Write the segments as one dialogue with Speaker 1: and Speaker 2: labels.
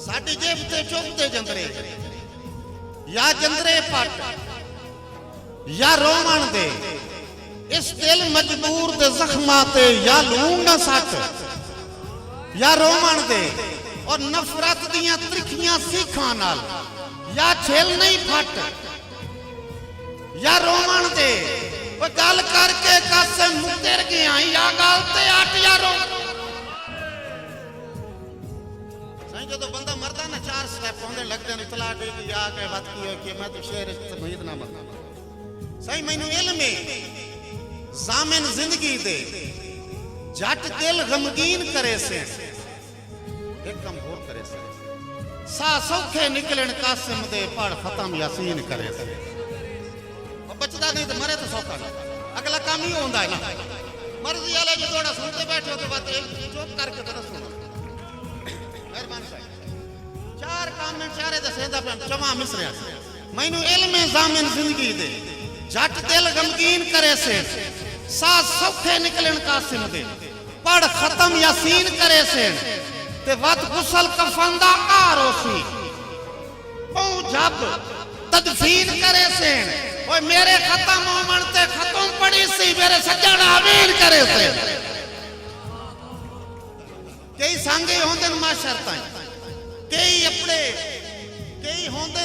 Speaker 1: साडी जेब ते चुभते जंदरे या जंदरे पट या रोमन दे इस दिल मजबूर दे जख्मां ते या लूण ना सट या रोमन दे और नफरत दियां त्रिखियां सीखां नाल या छेल नहीं फट या रोमन दे वो गल करके कासे मुकर गया या गल ते अट या रो सही जो तो बंदा मरदा ना 4 स्टेप होंदे लगदे ने तला दे कि या के बात की है कि मैं तो शेर तमीद ना मरदा सही मैनू इल्म है जामिन जिंदगी दे जट दिल गमगीन करे से एक कम होर करे से सा सौखे निकलन कासिम दे पढ़ खत्म यासीन करे से बचदा नहीं तो मरे तो सौखा ना अगला काम ही होंदा है ना मर्जी वाले जो थोड़ा सुनते बैठे हो तो बात एक चुप करके तो सुनो मेहरबानी साहब 4 काम में चारे दसेंदा पे चवा मिसरिया मैनू इल्म जामिन जिंदगी दे जट दिल गमगीन करे से सा सौखे निकलन कासिम दे पढ़ खत्म यासीन करे से ते वत गुसल कफन दा आरोसी ओ जब तदफीन करे से ओए मेरे खत्म मोमन ते खत्म पड़ी सी मेरे सज्जन आमीन करे से कई सांगे होंदे माशर ताई कई अपने कई होंदे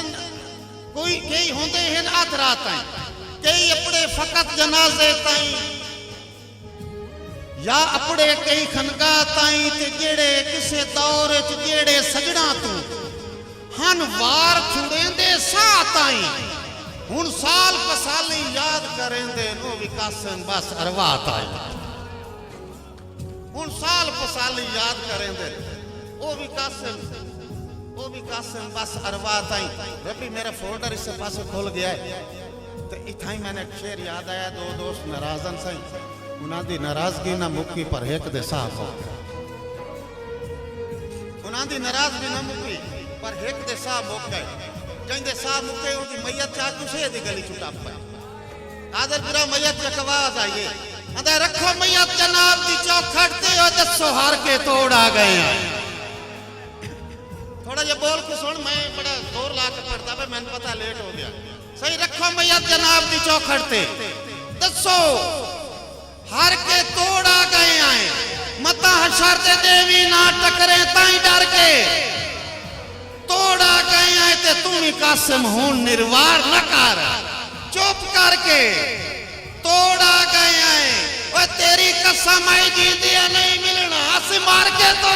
Speaker 1: कोई कई होंदे हैं आध रात ताई कई अपने फकत जनाजे ताई या अपने कई खनगा ताई ते जेड़े किसे दौर च जेड़े सजणा तू हन वार छुड़ेंदे सा ताई हुन साल पसाली याद करेंदे नो विकासन बस अरवात आई हुन साल पसाली याद करेंदे ओ विकासन बस अरवात आई रबी मेरा फोल्डर इस पासे खुल गया है तो इथाई मैंने शेर याद आया दो दोस्त नाराजन सही उन्हां दी नाराजगी ना मुक्की पर एक दे साफ उन्हां दी नाराजगी ना मुक्की पर एक दे साफ मुक गए कहंदे साहब मुके उनकी मैयत चा कुछे दी गली छुटा पाए आदर पूरा मैयत चकवाज आइए अंदर रखो मैयत जनाब दी चौखट ते ओ दसो हार के तोड़ आ गए थोड़ा ये बोल के सुन मैं बड़ा जोर ला के पढ़ता पे मैंने पता लेट हो गया सही रखो मैयत जनाब दी चौखट ते दसो हार के तोड़ आ गए आए मता हशर ते देवी ना टकरे ताई डर के तोड़ा गए हैं ते तू ही कासिम हूं निर्वार न कर चुप करके तोड़ा गए हैं वो तेरी कसम आई जी दिया नहीं मिलना हंस मार के तो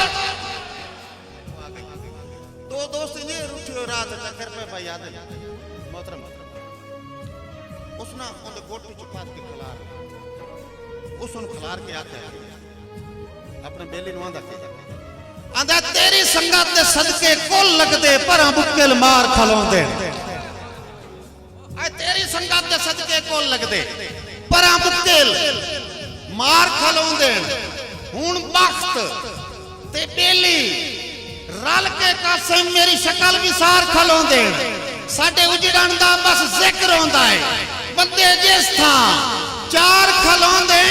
Speaker 1: दो दोस्त ने रूठे रात चक्कर पे भाई याद मोहतरम उसना उन गोटी चुपात के खिलार उस उन खिलार के आते अपने बेली नुआंदा के आंदा तेरी संगत दे सदके कोल लगदे परा बुक्केल मार खलोंदे आ तेरी संगत दे सदके कोल लगदे परा बुक्केल मार खलोंदे हुन बख्त ते बेली रल के कासिम मेरी शक्ल विसार खलोंदे साडे उजड़न दा बस जिक्र होंदा है बंदे जिस था 4 खलोंदे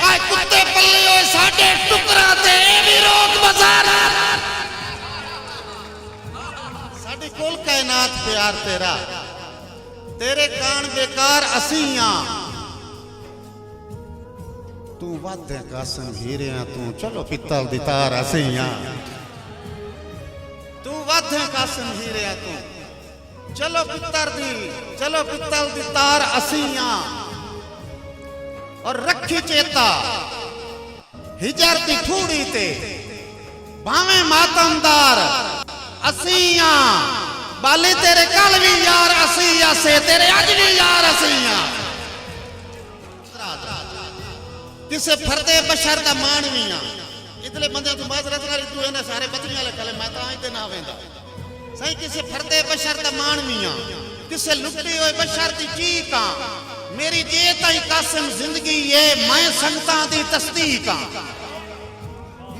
Speaker 1: आ कुत्ते पल्ले होए साडे टुकड़ा ते भी रोक बाजार साडी कुल कायनात प्यार तेरा तेरे कान बेकार असियां तू वादे कासिम हीरियां तू चलो पित्तल दी तार असियां तू वादे कासिम हीरियां तू चलो पित्तल दी तार असियां और रखी चेता हिजर दी ठूड़ी ते भावे मातमदार असियां बाली तेरे कल भी यार असिया से तेरे अज भी यार असियां किसे फरदे बशर दा मानवियां इतले बंदे तू माजरत करी तू इन्हें सारे बदली वाले कले मैं तां इते ना वेंदा सही किसे फरदे बशर दा मानवियां किसे लुटी होए बशर दी चीकां मेरी जे ताई कासिम जिंदगी ये मैं संगता दी तस्दीक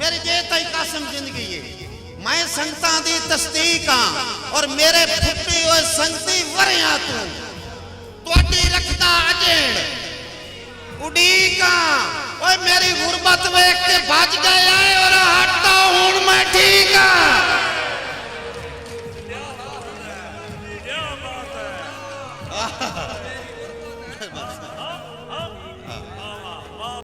Speaker 1: मेरी जे ताई कासिम जिंदगी ये मैं संगता दी तस्दीक और मेरे फुट्टी होए संगती वरिया तू तोड़ी रखदा अजेण उड़ीका ओए मेरी गुरबत वेख के भज गया और हटता हुन मैं ठीक वाह